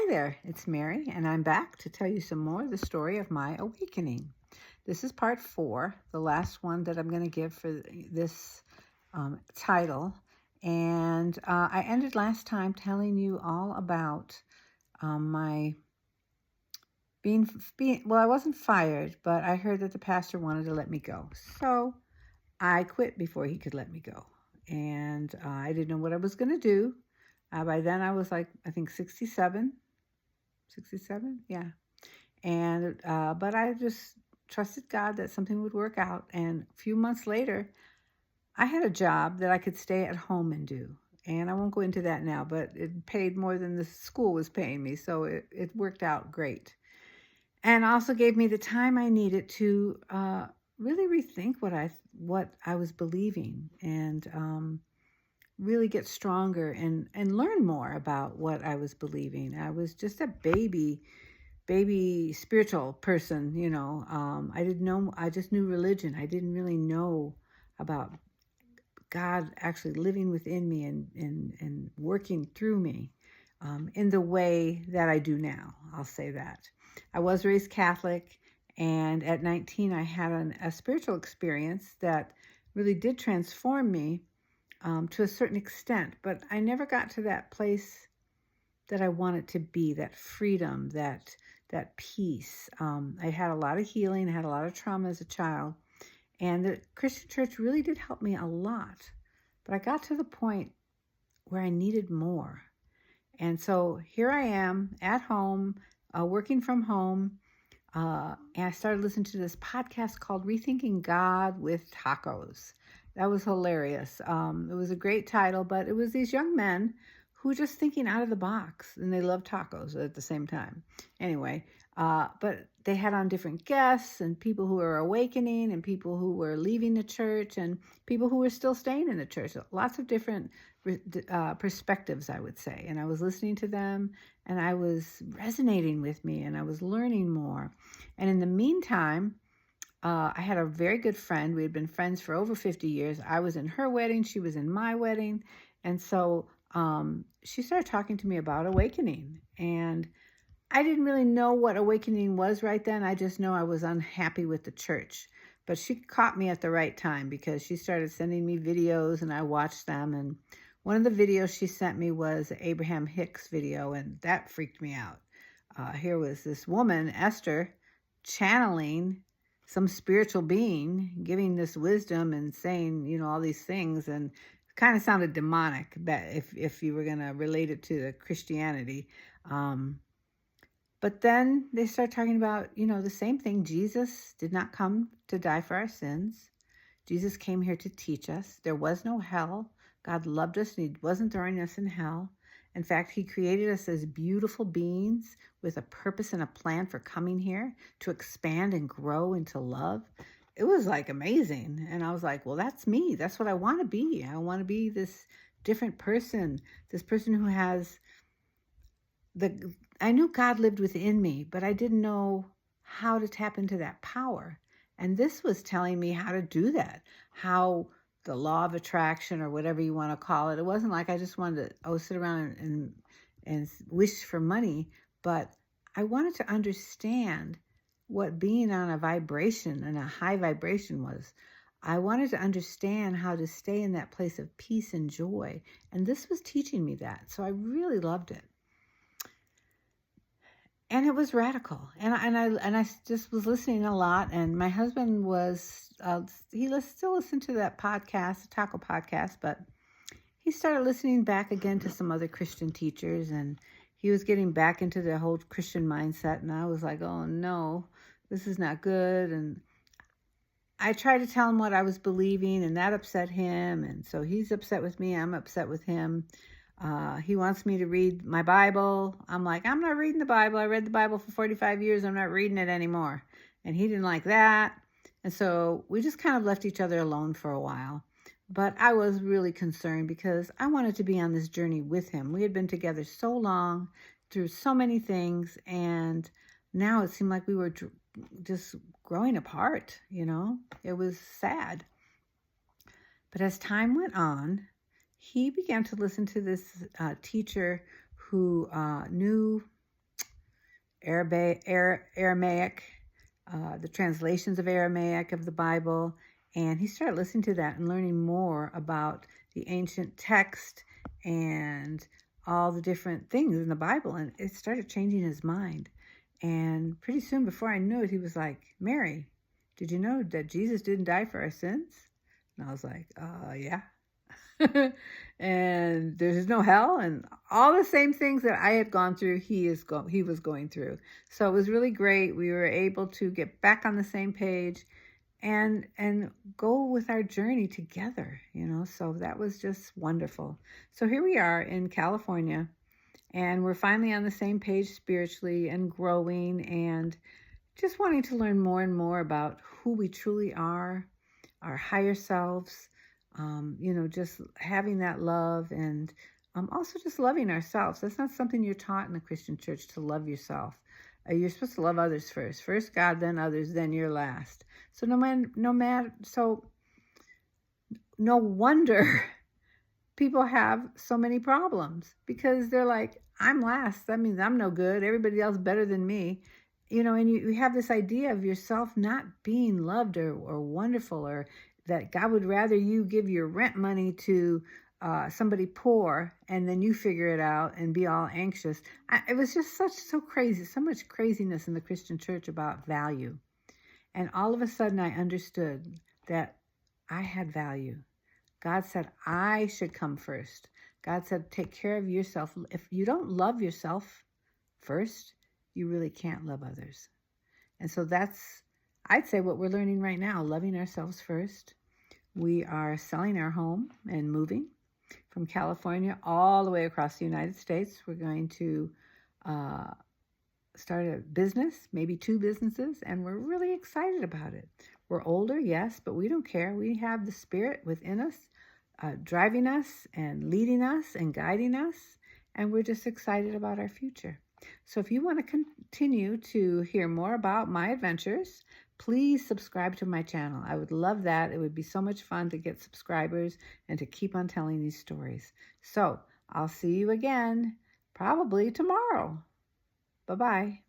there, it's Mary, and I'm back to tell you some more of the story of my awakening. This is part 4, the last one that I'm going to give for this title. And I ended last time telling you all about my being, well, I wasn't fired, but I heard that the pastor wanted to let me go. So I quit before he could let me go. And I didn't know what I was going to do. By then I was like, I think 67, yeah. And, but I just trusted God that something would work out. And a few months later, I had a job that I could stay at home and do. And I won't go into that now, but it paid more than the school was paying me. So it worked out great. And also gave me the time I needed to really rethink what I was believing and really get stronger and learn more about what I was believing. I was just a baby spiritual person, you know. I didn't know, I just knew religion. I didn't really know about God actually living within me and working through me in the way that I do now. I'll say that. I was raised Catholic, and at 19, I had a spiritual experience that really did transform me to a certain extent, but I never got to that place that I wanted to be, that freedom, that peace. I had a lot of healing, I had a lot of trauma as a child, and the Christian church really did help me a lot. But I got to the point where I needed more. And so here I am at home, working from home, and I started listening to this podcast called Rethinking God with Tacos. That was hilarious. It was a great title, but it was these young men who were just thinking out of the box, and they love tacos at the same time. Anyway, but they had on different guests and people who were awakening and people who were leaving the church and people who were still staying in the church. Lots of different perspectives, I would say. And I was listening to them, and I was resonating with me, and I was learning more. And in the meantime, I had a very good friend. We had been friends for over 50 years. I was in her wedding. She was in my wedding. And so she started talking to me about awakening. And I didn't really know what awakening was right then. I just know I was unhappy with the church. But she caught me at the right time because she started sending me videos, and I watched them. And one of the videos she sent me was an Abraham Hicks video, and that freaked me out. Here was this woman, Esther, channeling some spiritual being, giving this wisdom and saying, you know, all these things, and it kind of sounded demonic, if you were going to relate it to the Christianity. But then they start talking about, you know, the same thing. Jesus did not come to die for our sins. Jesus came here to teach us. There was no hell. God loved us, and he wasn't throwing us in hell. In fact, he created us as beautiful beings with a purpose and a plan for coming here to expand and grow into love. It was like amazing. And I was like, well, that's me. That's what I want to be. I want to be this different person, this person who has I knew God lived within me, but I didn't know how to tap into that power. And this was telling me how to do that, how the law of attraction or whatever you want to call it. It wasn't like I just wanted to sit around and wish for money, but I wanted to understand what being on a vibration and a high vibration was. I wanted to understand how to stay in that place of peace and joy. And this was teaching me that. So I really loved it. And it was radical, and I just was listening a lot. And my husband was still listened to that podcast, the taco podcast, but he started listening back again to some other Christian teachers, and he was getting back into the whole Christian mindset. And I was like, oh no, this is not good. And I tried to tell him what I was believing, and that upset him. And so he's upset with me. I'm upset with him. He wants me to read my Bible. I'm like, I'm not reading the Bible. I read the Bible for 45 years. I'm not reading it anymore. And he didn't like that. And so we just kind of left each other alone for a while. But I was really concerned because I wanted to be on this journey with him. We had been together so long, through so many things. And now it seemed like we were just growing apart, you know. It was sad. But as time went on, he began to listen to this teacher who knew Aramaic, the translations of Aramaic of the Bible, and he started listening to that and learning more about the ancient text and all the different things in the Bible, and it started changing his mind. And pretty soon, before I knew it, he was like, "Mary, did you know that Jesus didn't die for our sins?" And I was like, yeah. And there's no hell, and all the same things that I had gone through, he was going through. So it was really great. We were able to get back on the same page and go with our journey together, so that was just wonderful. So here we are in California, and we're finally on the same page spiritually and growing and just wanting to learn more and more about who we truly are, our higher selves, just having that love, and also just loving ourselves. That's not something you're taught in the Christian church, to love yourself. You're supposed to love others first. First God, then others, then you're last. So no wonder people have so many problems, because they're like, I'm last. That means I'm no good. Everybody else better than me. And you have this idea of yourself not being loved or wonderful, or that God would rather you give your rent money to somebody poor and then you figure it out and be all anxious. It was just so crazy, so much craziness in the Christian church about value. And all of a sudden I understood that I had value. God said I should come first. God said, take care of yourself. If you don't love yourself first, you really can't love others. And so that's, I'd say, what we're learning right now, loving ourselves first. We are selling our home and moving from California all the way across the United States. We're going to start a business, maybe 2 businesses, and we're really excited about it. We're older, yes, but we don't care. We have the Spirit within us, driving us and leading us and guiding us, and we're just excited about our future. So if you want to continue to hear more about my adventures, please subscribe to my channel. I would love that. It would be so much fun to get subscribers and to keep on telling these stories. So I'll see you again, probably tomorrow. Bye-bye.